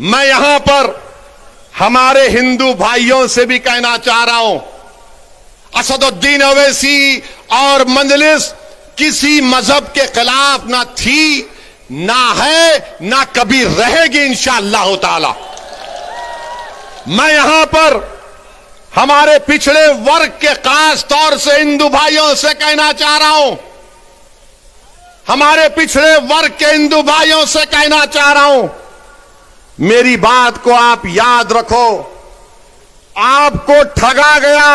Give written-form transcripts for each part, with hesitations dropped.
मैं यहां पर हमारे हिंदू भाइयों से भी कहना चाह रहा हूं, असदुद्दीन ओवैसी और मजलिस किसी मजहब के खिलाफ ना थी, ना है, ना कभी रहेगी इंशाअल्लाह ताला। मैं यहां पर हमारे पिछड़े वर्ग के खास तौर से हिंदू भाइयों से कहना चाह रहा हूं, हमारे पिछड़े वर्ग के हिंदू भाइयों से कहना चाह रहा हूं, मेरी बात को आप याद रखो। आपको ठगा गया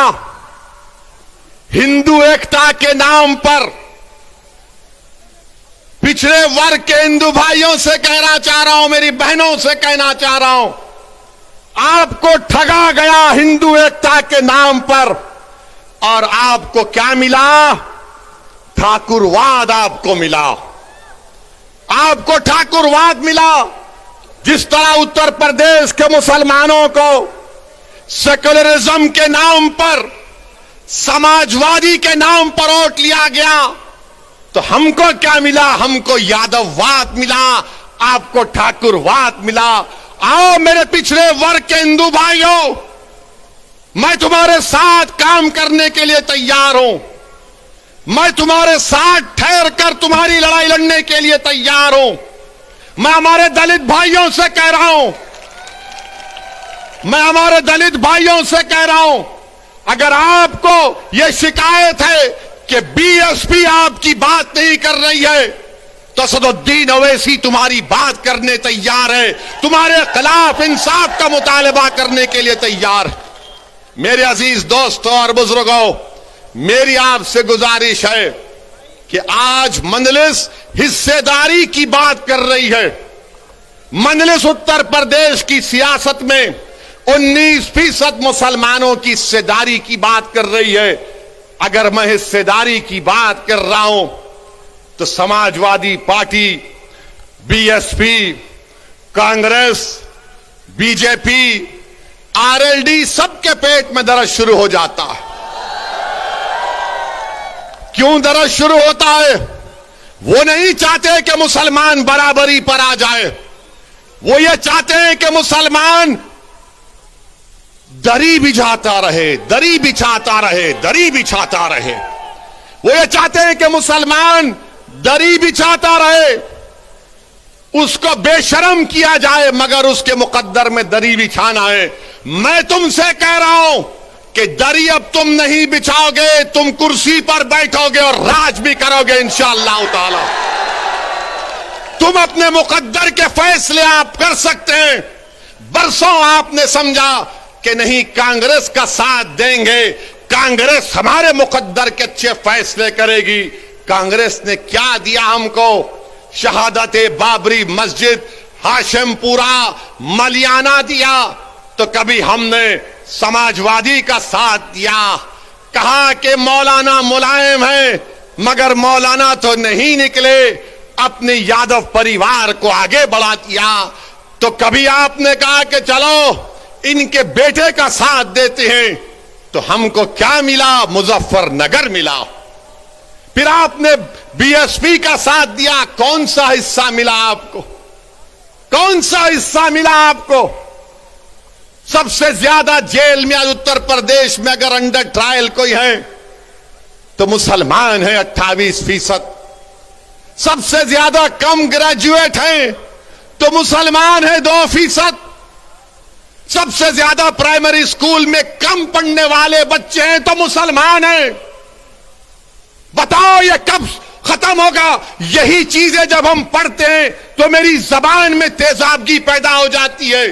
हिंदू एकता के नाम पर। पिछड़े वर्ग के हिंदू भाइयों से कहना चाह रहा हूं, मेरी बहनों से कहना चाह रहा हूं, आपको ठगा गया हिंदू एकता के नाम पर। और आपको क्या मिला? ठाकुरवाद आपको मिला। आपको ठाकुरवाद मिला। जिस तरह उत्तर प्रदेश के मुसलमानों को सेक्युलरिज्म के नाम पर, समाजवादी के नाम पर वोट लिया गया, तो हमको क्या मिला? हमको यादववाद मिला, आपको ठाकुरवाद मिला। आओ मेरे पिछड़े वर्ग के हिंदू भाइयों, मैं तुम्हारे साथ काम करने के लिए तैयार हूं। मैं तुम्हारे साथ ठहर कर तुम्हारी लड़ाई लड़ने के लिए तैयार हूं। मैं हमारे दलित भाइयों से कह रहा हूं, मैं हमारे दलित भाइयों से कह रहा हूं, अगर आपको यह शिकायत है कि बीएसपी आपकी बात नहीं कर रही है, तो असदुद्दीन ओवैसी तुम्हारी बात करने तैयार है, तुम्हारे खिलाफ इंसाफ का मुतालबा करने के लिए तैयार है। मेरे अजीज दोस्तों और बुजुर्गों, मेरी आपसे गुजारिश है कि आज मजलिस हिस्सेदारी की बात कर रही है। मजलिस उत्तर प्रदेश की सियासत में 19% मुसलमानों की हिस्सेदारी की बात कर रही है। अगर मैं हिस्सेदारी की बात कर रहा हूं, तो Samajwadi party, BSP, Congress, BJP, RLD, सबके पेट में दर्द शुरू हो जाता है। क्यों दर्द शुरू होता है? वो नहीं चाहते कि मुसलमान बराबरी पर आ जाए। वो ये चाहते हैं कि मुसलमान दरी बिछाता रहे, दरी बिछाता रहे, दरी बिछाता रहे। वो ये चाहते हैं कि मुसलमान दरी बिछाता रहे, उसको बेशर्म किया जाए, मगर उसके मुकद्दर में दरी बिछाना है। मैं तुमसे कह रहा हूं कि दरी अब तुम नहीं बिछाओगे, तुम कुर्सी पर बैठोगे और राज भी करोगे इंशाअल्लाह ताला। तुम अपने मुकद्दर के फैसले आप कर सकते हैं। बरसों आपने समझा कि नहीं, कांग्रेस का साथ देंगे, कांग्रेस हमारे मुकद्दर के अच्छे फैसले करेगी। कांग्रेस ने क्या दिया हमको? शहादत बाबरी मस्जिद, हाशिमपुरा, मलियाना दिया। तो कभी हमने समाजवादी का साथ दिया, कहा कि मौलाना मुलायम है, मगर मौलाना तो नहीं निकले, अपने यादव परिवार को आगे बढ़ा दिया। तो कभी आपने कहा कि चलो इनके बेटे का साथ देते हैं, तो हमको क्या मिला? मुजफ्फरनगर मिला। फिर आपने बीएसपी का साथ दिया, कौन सा हिस्सा मिला आपको? कौन सा हिस्सा मिला आपको? सबसे ज्यादा जेल में आज उत्तर प्रदेश में अगर अंडर ट्रायल कोई है तो मुसलमान है 28%। सबसे ज्यादा कम ग्रेजुएट हैं तो मुसलमान है 2%। सबसे ज्यादा प्राइमरी स्कूल में कम पढ़ने वाले बच्चे हैं तो मुसलमान हैं। बताओ ये कब खत्म होगा? यही चीजें जब हम पढ़ते हैं तो मेरी जबान में तेजाबगी पैदा हो जाती है।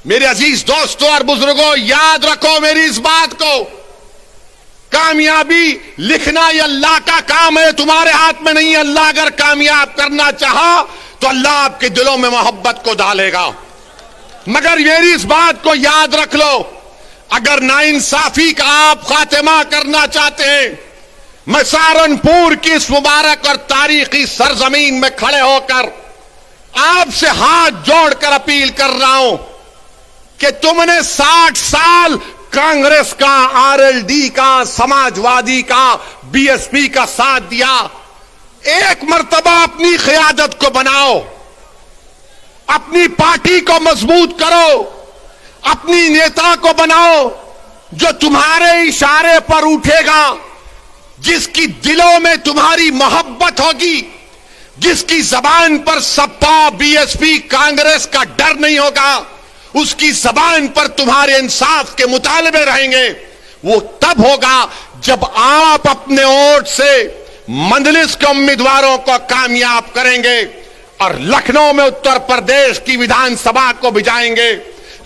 मेरे अजीज दोस्तों और बुजुर्गों, याद रखो मेरी इस बात को, कामयाबी लिखना ये अल्लाह का काम है, तुम्हारे हाथ में नहीं है। अल्लाह अगर कामयाब करना चाहा तो अल्लाह आपके दिलों में मोहब्बत को डालेगा। मगर मेरी इस बात को याद रख लो, अगर नाइंसाफी का आप खात्मा करना चाहते हैं, मैं सहारनपुर की इस मुबारक और तारीखी सरजमीन में खड़े होकर आपसे हाथ जोड़कर अपील कर रहा हूं कि तुमने 60 साल कांग्रेस का, आरएलडी का, समाजवादी का, बीएसपी का साथ दिया। एक मर्तबा अपनी क़यादत को बनाओ। अपनी पार्टी को मजबूत करो, अपनी नेता को बनाओ जो तुम्हारे इशारे पर उठेगा, जिसकी दिलों में तुम्हारी मोहब्बत होगी, जिसकी जबान पर सपा, बीएसपी, कांग्रेस का डर नहीं होगा, उसकी जबान पर तुम्हारे इंसाफ के मुतालबे रहेंगे। वो तब होगा जब आप अपने वोट से मंजलिस के उम्मीदवारों को कामयाब करेंगे और लखनऊ में उत्तर प्रदेश की विधानसभा को भिजाएंगे।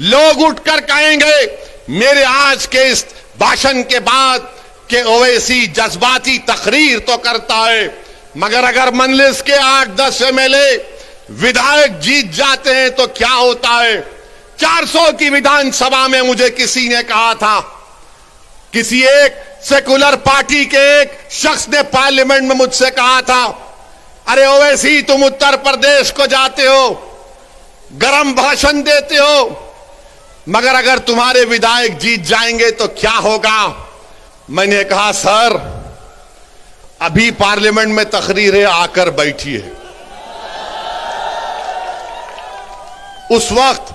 लोग उठकर कहेंगे, मेरे आज के इस भाषण के बाद कि ओवैसी जज्बाती तकरीर तो करता है, मगर अगर मंजलिस के 8-10 एमएलए विधायक जीत जाते हैं तो क्या होता है। 400 की विधानसभा में मुझे किसी ने कहा था, किसी एक सेकुलर पार्टी के एक शख्स ने पार्लियामेंट में मुझसे कहा था, अरे ओवैसी तुम उत्तर प्रदेश को जाते हो, गरम भाषण देते हो, मगर अगर तुम्हारे विधायक जीत जाएंगे तो क्या होगा। मैंने कहा, सर अभी पार्लियामेंट में तकरीर है, आकर बैठिए। उस वक्त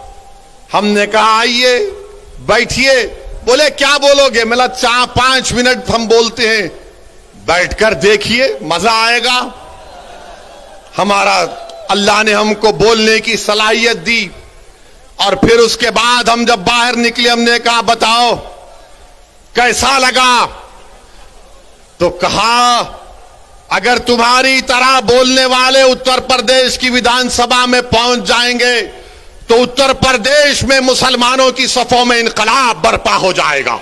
हमने कहा आइए बैठिए। बोले क्या बोलोगे? मतलब 4-5 मिनट हम बोलते हैं, बैठकर देखिए मजा आएगा। हमारा अल्लाह ने हमको बोलने की सलाहियत दी और फिर उसके बाद हम जब बाहर निकले हमने कहा बताओ कैसा लगा। तो कहा अगर तुम्हारी तरह बोलने वाले उत्तर प्रदेश की विधानसभा में पहुंच जाएंगे तो उत्तर प्रदेश में मुसलमानों की सफों में इनकलाब बर्पा हो जाएगा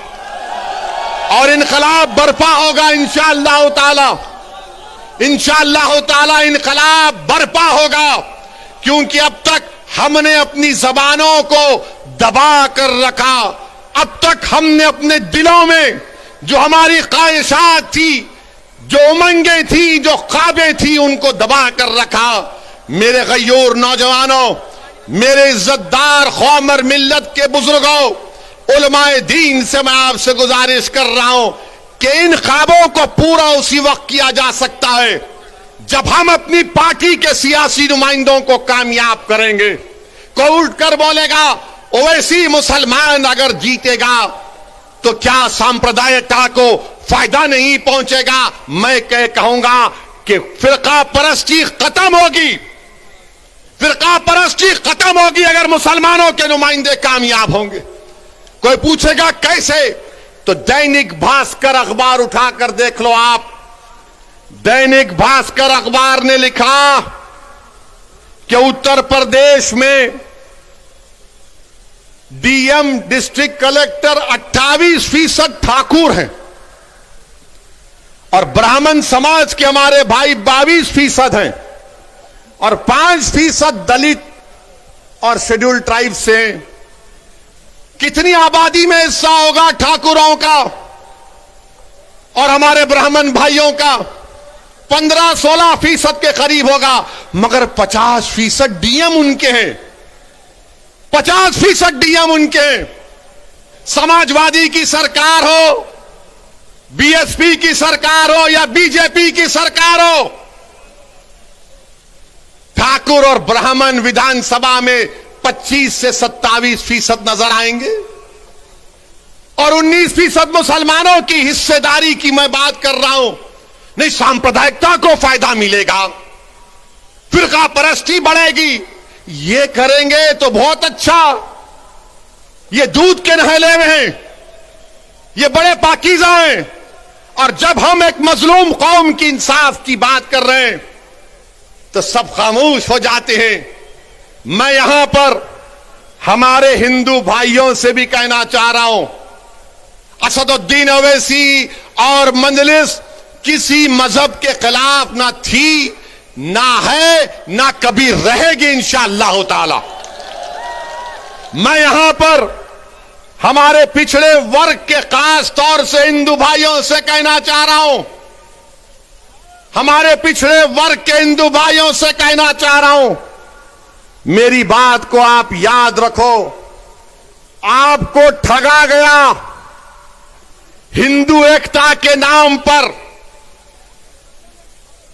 और इनकलाब बर्पा होगा इंशाअल्लाह ताला। इंशाअल्लाह ताला इनकलाब बर्पा होगा, क्योंकि अब तक हमने अपनी जबानों को दबा कर रखा। अब तक हमने अपने दिलों में जो हमारी ख्वाहिशात थी, जो उमंगें थी, जो ख्वाबें थी, उनको दबा कर रखा। मेरे गयूर नौजवानों, मेरे इज्जतदार खौमर मिल्लत के बुजुर्गों, उलमाए दीन से मैं आपसे गुजारिश कर रहा हूं कि इन ख्वाबों को पूरा उसी वक्त किया जा सकता है जब हम अपनी पार्टी के सियासी नुमाइंदों को कामयाब करेंगे। कोई उठकर बोलेगा ओवैसी मुसलमान अगर जीतेगा तो क्या सांप्रदायिकता को फायदा नहीं पहुंचेगा। मैं कहूंगा कि फिरका परस्ती खत्म होगी, फिरका परस्ती खत्म होगी अगर मुसलमानों के नुमाइंदे कामयाब होंगे। कोई पूछेगा कैसे, तो दैनिक भास्कर अखबार उठाकर देख लो आप। दैनिक भास्कर अखबार ने लिखा कि उत्तर प्रदेश में डीएम डिस्ट्रिक्ट कलेक्टर 28% ठाकुर हैं और ब्राह्मण समाज के हमारे भाई 22% हैं और 5% दलित और शेड्यूल ट्राइब से। कितनी आबादी में हिस्सा होगा ठाकुरों का और हमारे ब्राह्मण भाइयों का? 15-16% के करीब होगा, मगर 50% डीएम उनके हैं, 50% डीएम उनके हैं। समाजवादी की सरकार हो, बीएसपी की सरकार हो या बीजेपी की सरकार हो, ठाकुर और ब्राह्मण विधानसभा में 25 से 27% नजर आएंगे और 19% मुसलमानों की हिस्सेदारी की मैं बात कर रहा हूं। नहीं, सांप्रदायिकता को फायदा मिलेगा, फिरका परस्ती बढ़ेगी। ये करेंगे तो बहुत अच्छा, ये दूध के नहले में हैं, ये बड़े पाकीज़ा हैं। और जब हम एक मजलूम कौम की इंसाफ की बात कर रहे हैं तो सब खामोश हो जाते हैं। मैं यहां पर हमारे हिंदू भाइयों से भी कहना चाह रहा हूं, असदुद्दीन ओवैसी और मंजलिस किसी मजहब के खिलाफ ना थी, ना है, ना कभी रहेगी इंशाअल्लाह ताला। मैं यहां पर हमारे पिछड़े वर्ग के खास तौर से हिंदू भाइयों से कहना चाह रहा हूं, हमारे पिछड़े वर्ग के हिंदू भाइयों से कहना चाह रहा हूं, मेरी बात को आप याद रखो। आपको ठगा गया हिंदू एकता के नाम पर,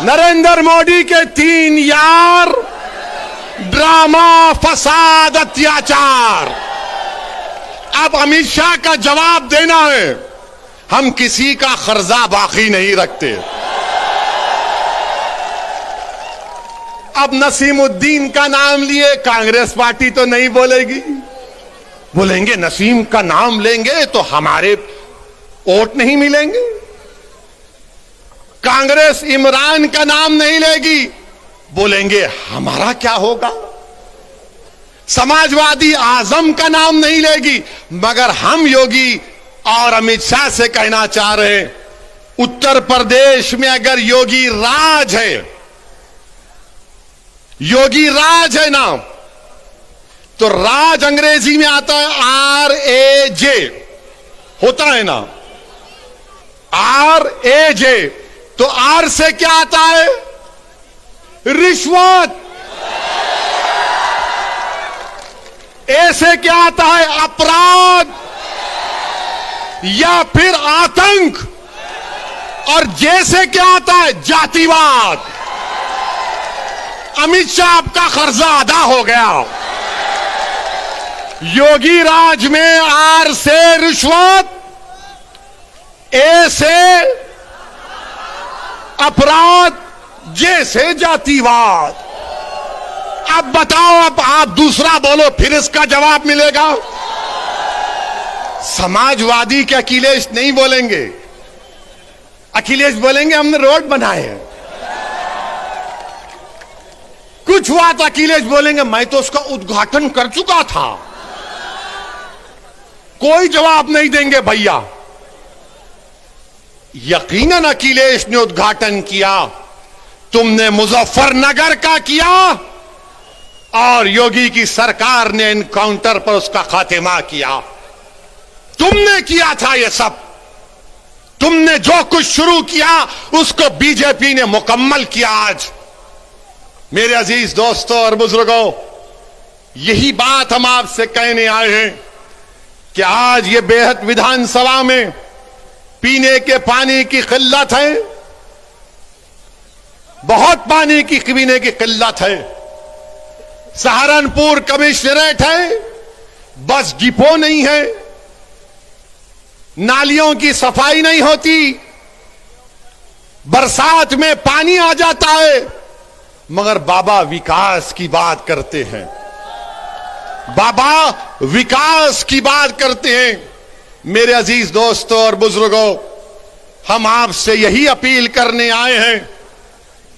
नरेंद्र मोदी के 3 यार, ड्रामा, फसाद, अत्याचार। अब अमित शाह का जवाब देना है। हम किसी का कर्जा बाकी नहीं रखते। अब नसीमुद्दीन का नाम लिए कांग्रेस पार्टी तो नहीं बोलेगी। बोलेंगे नसीम का नाम लेंगे तो हमारे वोट नहीं मिलेंगे। कांग्रेस इमरान का नाम नहीं लेगी, बोलेंगे हमारा क्या होगा। समाजवादी आजम का नाम नहीं लेगी, मगर हम योगी और अमित शाह से कहना चाह रहे हैं, उत्तर प्रदेश में अगर योगी राज है, योगी राज है ना, तो राज अंग्रेजी में आता है RAJ, होता है ना, RAJ। तो R से क्या आता है? रिश्वत। A से क्या आता है? अपराध या फिर आतंक। और J से क्या आता है? जातिवाद। अमित शाह आपका कर्जा अदा हो गया। योगी राज में R से रिश्वत, A से अपराध, J से जातिवाद। अब बताओ, अब आप दूसरा बोलो, फिर इसका जवाब मिलेगा। समाजवादी के अखिलेश नहीं बोलेंगे। अखिलेश बोलेंगे हमने रोड बनाए हैं। कुछ हुआ तो अखिलेश बोलेंगे मैं तो उसका उद्घाटन कर चुका था। कोई जवाब नहीं देंगे भैया। यकीनन अखिलेश ने उद्घाटन किया, तुमने मुजफ्फरनगर का किया और योगी की सरकार ने एनकाउंटर पर उसका खात्मा किया। तुमने किया था ये सब। तुमने जो कुछ शुरू किया उसको बीजेपी ने मुकम्मल किया। आज मेरे अजीज दोस्तों और बुजुर्गों, यही बात हम आपसे कहने आए हैं कि आज ये बेहद विधानसभा में पीने के पानी की किल्लत है, बहुत पानी की पीने की किल्लत है। सहारनपुर कमिश्नरेट है, बस डिपो नहीं है, नालियों की सफाई नहीं होती, बरसात में पानी आ जाता है, मगर बाबा विकास की बात करते हैं। बाबा विकास की बात करते हैं। मेरे अजीज दोस्तों और बुजुर्गों, हम आपसे यही अपील करने आए हैं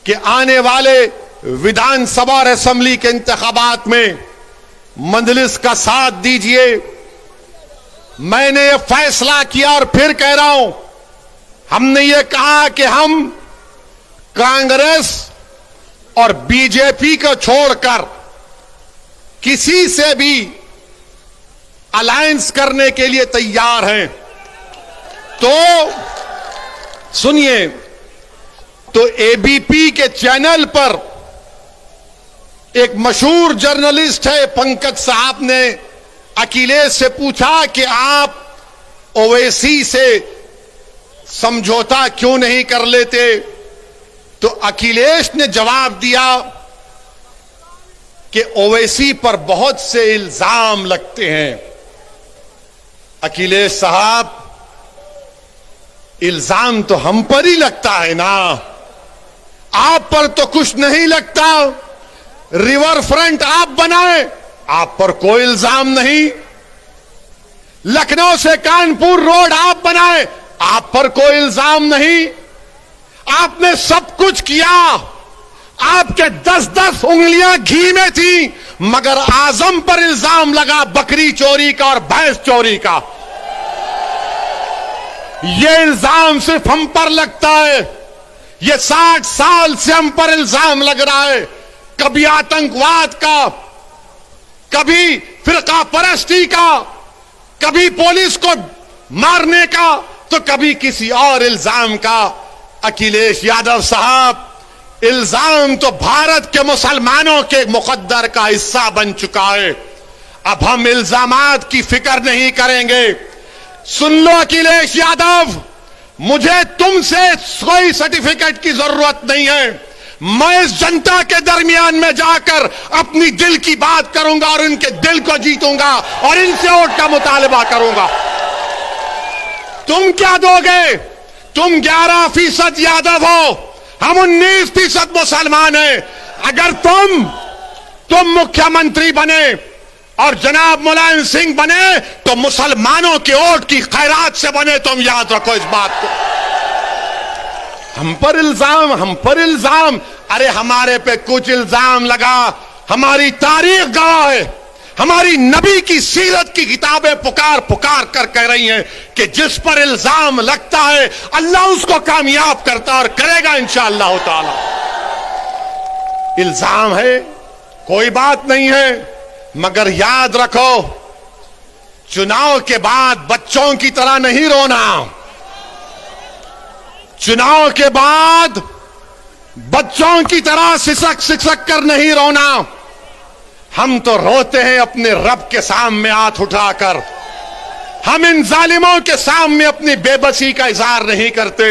कि आने वाले विधानसभा और असेंबली के इंतखाबात में मजलिस का साथ दीजिए। मैंने ये फैसला किया और फिर कह रहा हूं, हमने ये कहा कि हम कांग्रेस और बीजेपी को छोड़कर किसी से भी अलायंस करने के लिए तैयार हैं। तो सुनिए, तो एबीपी के चैनल पर एक मशहूर जर्नलिस्ट है पंकज साहब ने अखिलेश से पूछा कि आप ओवैसी से समझौता क्यों नहीं कर लेते। तो अखिलेश ने जवाब दिया कि ओवैसी पर बहुत से इल्जाम लगते हैं। अखिलेश साहब, इल्जाम तो हम पर ही लगता है ना, आप पर तो कुछ नहीं लगता। रिवर फ्रंट आप बनाए, आप पर कोई इल्जाम नहीं। लखनऊ से कानपुर रोड आप बनाए, आप पर कोई इल्जाम नहीं। आपने सब कुछ किया, आपके 10-10 उंगलियां घी में थी, मगर आजम पर इल्जाम लगा बकरी चोरी का और भैंस चोरी का। यह इल्जाम सिर्फ हम पर लगता है। यह 60 साल से हम पर इल्जाम लग रहा है, कभी आतंकवाद का, कभी फिरका परस्ती का, कभी पुलिस को मारने का, तो कभी किसी और इल्जाम का। अखिलेश यादव साहब, इल्जाम तो भारत के मुसलमानों के मुकद्दर का हिस्सा बन चुका है। अब हम इल्जामात की फिक्र नहीं करेंगे। सुन लो अखिलेश यादव, मुझे तुमसे कोई सर्टिफिकेट की जरूरत नहीं है। मैं इस जनता के दरमियान में जाकर अपनी दिल की बात करूंगा और इनके दिल को जीतूंगा और इनसे वोट का मुतालबा करूंगा। तुम क्या दोगे? तुम 11% यादव हो, हम 19% मुसलमान हैं। अगर तुम मुख्यमंत्री बने और जनाब मुलायम सिंह बने तो मुसलमानों के वोट की खैरात से बने। तुम याद रखो इस बात को। हम पर इल्जाम, अरे हमारे पे कुछ इल्जाम लगा, हमारी तारीख गवाह है, हमारी नबी की सीरत की किताबें पुकार पुकार कर कह रही हैं कि जिस पर इल्जाम लगता है अल्लाह उसको कामयाब करता और करेगा इंशाअल्लाह ताला। इल्जाम है, कोई बात नहीं है, मगर याद रखो चुनाव के बाद बच्चों की तरह नहीं रोना। चुनाव के बाद बच्चों की तरह सिसक सिसक कर नहीं रोना। हम तो रोते हैं अपने रब के सामने हाथ उठाकर। हम इन जालिमों के सामने अपनी बेबसी का इजहार नहीं करते,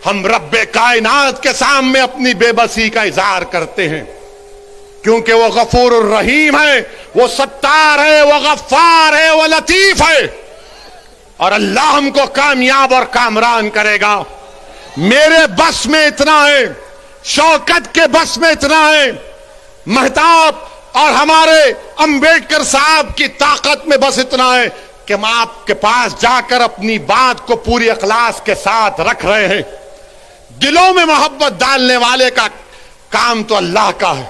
हम रब्बे कायनात के सामने अपनी बेबसी का इजहार करते हैं, क्योंकि वो गफूर रहीम है, वो सत्तार है, वो गफ्फार है, वो लतीफ है और अल्लाह हमको कामयाब और कामरान करेगा। मेरे बस में इतना है, शौकत के बस में इतना है, महताब और हमारे अंबेडकर साहब की ताकत में बस इतना है कि हम आपके पास जाकर अपनी बात को पूरी इखलास के साथ रख रहे हैं। दिलों में मोहब्बत डालने वाले का काम तो अल्लाह का है,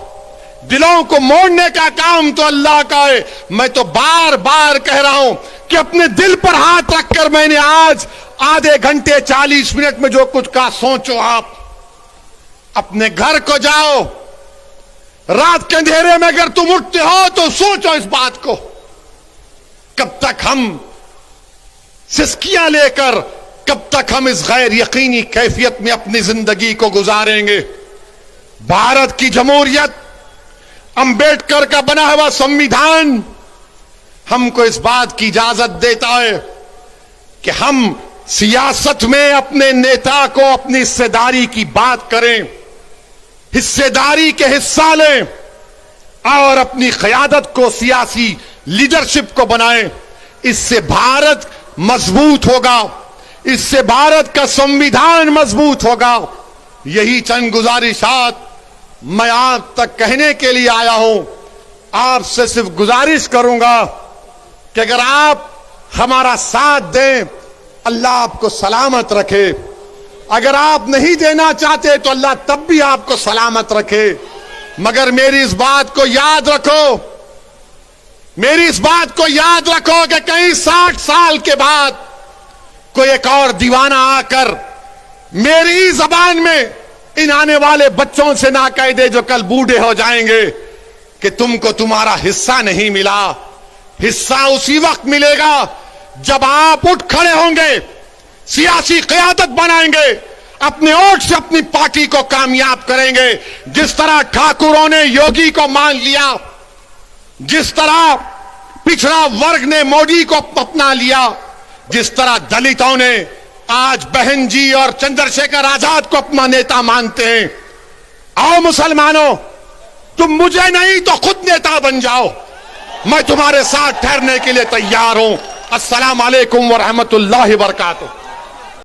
दिलों को मोड़ने का काम तो अल्लाह का है। मैं तो बार बार कह रहा हूं कि अपने दिल पर हाथ रखकर मैंने आज आधे घंटे 40 मिनट में जो कुछ कहा, सोचो आप। अपने घर को जाओ, रात के अंधेरे में अगर तुम उठते हो तो सोचो इस बात को, कब तक हम सिस्कियां लेकर, कब तक हम इस गैर यकीनी कैफियत में अपनी जिंदगी को गुजारेंगे। भारत की जमहूरियत, अंबेडकर का बना हुआ संविधान हमको इस बात की इजाजत देता है कि हम सियासत में अपने नेता को अपनी हिस्सेदारी की बात करें, हिस्सेदारी के हिस्सा लें और अपनी क़यादत को, सियासी लीडरशिप को बनाएं। इससे भारत मजबूत होगा, इससे भारत का संविधान मजबूत होगा। यही चंद गुजारिशात मैं आप तक कहने के लिए आया हूं। आपसे सिर्फ गुजारिश करूंगा कि अगर आप हमारा साथ दें, अल्लाह आपको सलामत रखे। अगर आप नहीं देना चाहते तो अल्लाह तब भी आपको सलामत रखे। मगर मेरी इस बात को याद रखो, मेरी इस बात को याद रखो कि कहीं 60 साल के बाद कोई एक और दीवाना आकर मेरी जबान में इन आने वाले बच्चों से ना कह दे जो कल बूढ़े हो जाएंगे कि तुमको तुम्हारा हिस्सा नहीं मिला। हिस्सा उसी वक्त मिलेगा जब आप उठ खड़े होंगे, सियासी क़यादत बनाएंगे, अपने वोट से अपनी पार्टी को कामयाब करेंगे। जिस तरह ठाकुरों ने योगी को मान लिया, जिस तरह पिछड़ा वर्ग ने मोदी को अपना लिया, जिस तरह दलितों ने आज बहन जी और चंद्रशेखर आजाद को अपना नेता मानते हैं। आओ मुसलमानों, तुम मुझे नहीं तो खुद नेता बन जाओ, मैं तुम्हारे साथ ठहरने के लिए तैयार हूं। अस्सलाम वालेकुम व रहमतुल्लाहि व बरकातुहू।